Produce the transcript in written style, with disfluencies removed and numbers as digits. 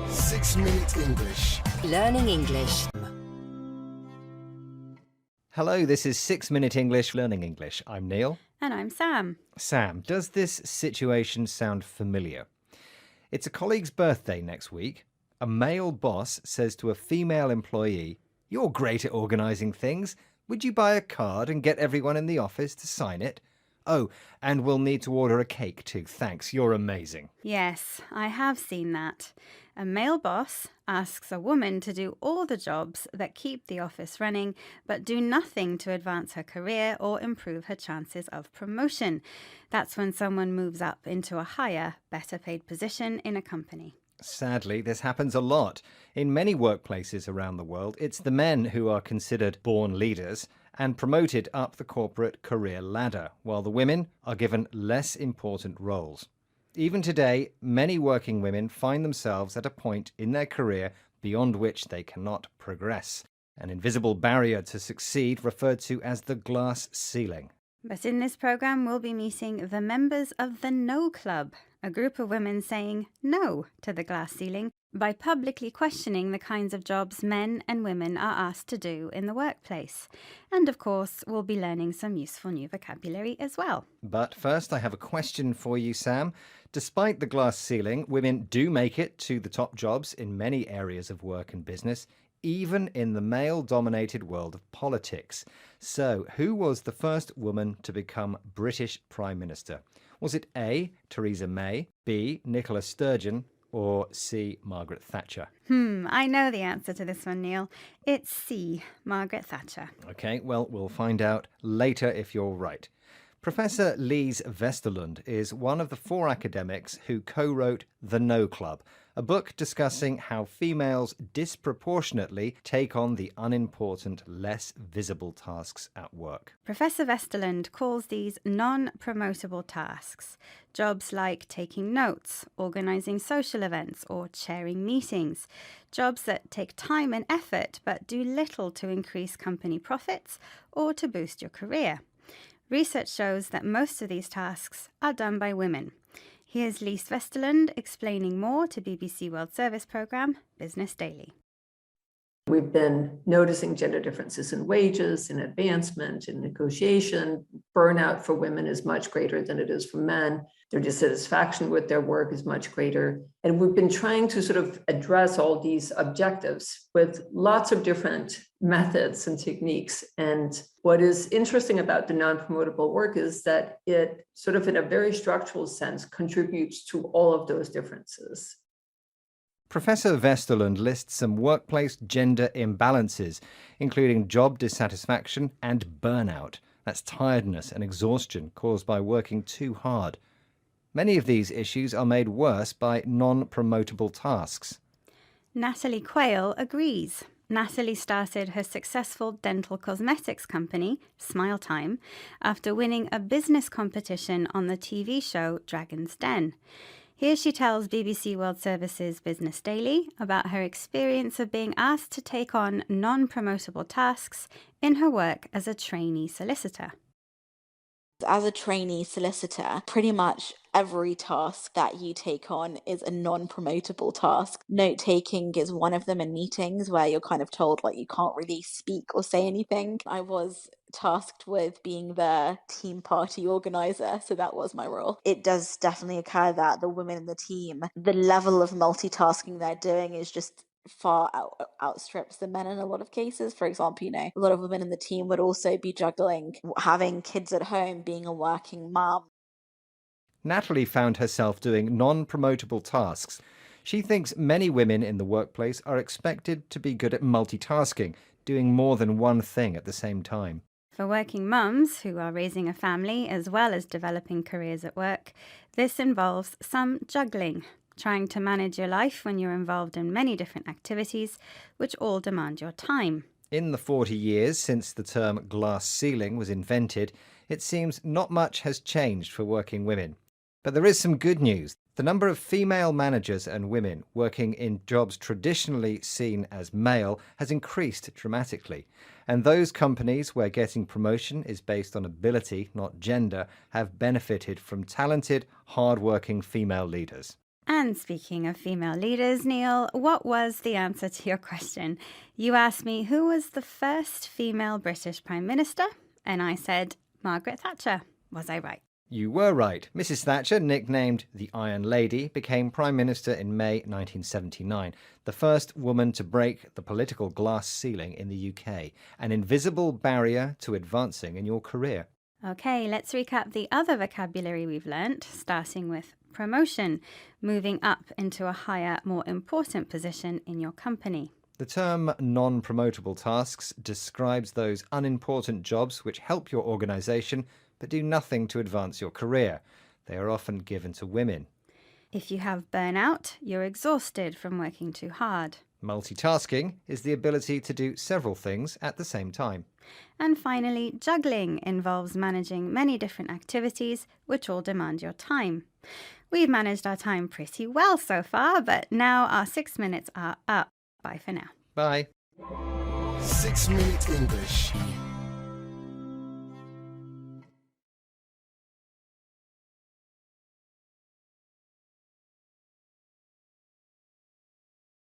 6-Minute English. Learning English. Hello, this is 6-Minute English, Learning English. I'm Neil. And I'm Sam. Sam, does this situation sound familiar? It's a colleague's birthday next week. A male boss says to a female employee, "You're great at organising things. Would you buy a card and get everyone in the office to sign it? Oh, and we'll need to order a cake too. Thanks, you're amazing." Yes, I have seen that. A male boss asks a woman to do all the jobs that keep the office running, but do nothing to advance her career or improve her chances of promotion. That's when someone moves up into a higher, better paid position in a company. Sadly, this happens a lot. In many workplaces around the world, it's the men who are considered born leaders and promoted up the corporate career ladder, while the women are given less important roles. Even today, many working women find themselves at a point in their career beyond which they cannot progress. An invisible barrier to succeed referred to as the glass ceiling. But in this programme, we'll be meeting the members of the No Club, a group of women saying no to the glass ceiling by publicly questioning the kinds of jobs men and women are asked to do in the workplace. And of course, we'll be learning some useful new vocabulary as well. But first, I have a question for you, Sam. Despite the glass ceiling, women do make it to the top jobs in many areas of work and business, even in the male-dominated world of politics. So, who was the first woman to become British Prime Minister? Was it A, Theresa May, B, Nicola Sturgeon, or C, Margaret Thatcher? I know the answer to this one, Neil. It's C, Margaret Thatcher. OK, well, we'll find out later if you're right. Professor Lise Vesterlund is one of the 4 academics who co-wrote The No Club, a book discussing how females disproportionately take on the unimportant, less visible tasks at work. Professor Vesterlund calls these non-promotable tasks, jobs like taking notes, organising social events, or chairing meetings, jobs that take time and effort but do little to increase company profits or to boost your career. Research shows that most of these tasks are done by women. Here's Lise Vesterlund explaining more to BBC World Service programme Business Daily. We've been noticing gender differences in wages, in advancement, in negotiation. Burnout for women is much greater than it is for men. Their dissatisfaction with their work is much greater. And we've been trying to sort of address all these objectives with lots of different methods and techniques. And what is interesting about the non-promotable work is that it sort of in a very structural sense contributes to all of those differences. Professor Vesterlund lists some workplace gender imbalances, including job dissatisfaction and burnout. That's tiredness and exhaustion caused by working too hard. Many of these issues are made worse by non-promotable tasks. Natalie Quayle agrees. Natalie started her successful dental cosmetics company, Smile Time, after winning a business competition on the TV show Dragon's Den. Here she tells BBC World Service's Business Daily about her experience of being asked to take on non-promotable tasks in her work as a trainee solicitor. As a trainee solicitor, pretty much every task that you take on is a non-promotable task. Note-taking is one of them in meetings where you're kind of told like you can't really speak or say anything. I was tasked with being the team party organizer, so that was my role. It does definitely occur that the women in the team, the level of multitasking they're doing is just far outstrips the men in a lot of cases. For example, a lot of women in the team would also be juggling having kids at home, being a working mum. Natalie found herself doing non-promotable tasks. She thinks many women in the workplace are expected to be good at multitasking, doing more than one thing at the same time. For working mums who are raising a family as well as developing careers at work, this involves some juggling, trying to manage your life when you're involved in many different activities, which all demand your time. In the 40 years since the term glass ceiling was invented, it seems not much has changed for working women. But there is some good news. The number of female managers and women working in jobs traditionally seen as male has increased dramatically. And those companies where getting promotion is based on ability, not gender, have benefited from talented, hard-working female leaders. And speaking of female leaders, Neil, what was the answer to your question? You asked me who was the first female British Prime Minister, and I said Margaret Thatcher. Was I right? You were right. Mrs. Thatcher, nicknamed the Iron Lady, became Prime Minister in May 1979, the first woman to break the political glass ceiling in the UK, an invisible barrier to advancing in your career. Okay, let's recap the other vocabulary we've learnt, starting with promotion, moving up into a higher, more important position in your company. The term non-promotable tasks describes those unimportant jobs which help your organisation but do nothing to advance your career. They are often given to women. If you have burnout, you're exhausted from working too hard. Multitasking is the ability to do several things at the same time. And finally, juggling involves managing many different activities which all demand your time. We've managed our time pretty well so far, but now our 6 minutes are up. Bye for now. Bye. 6 Minute English.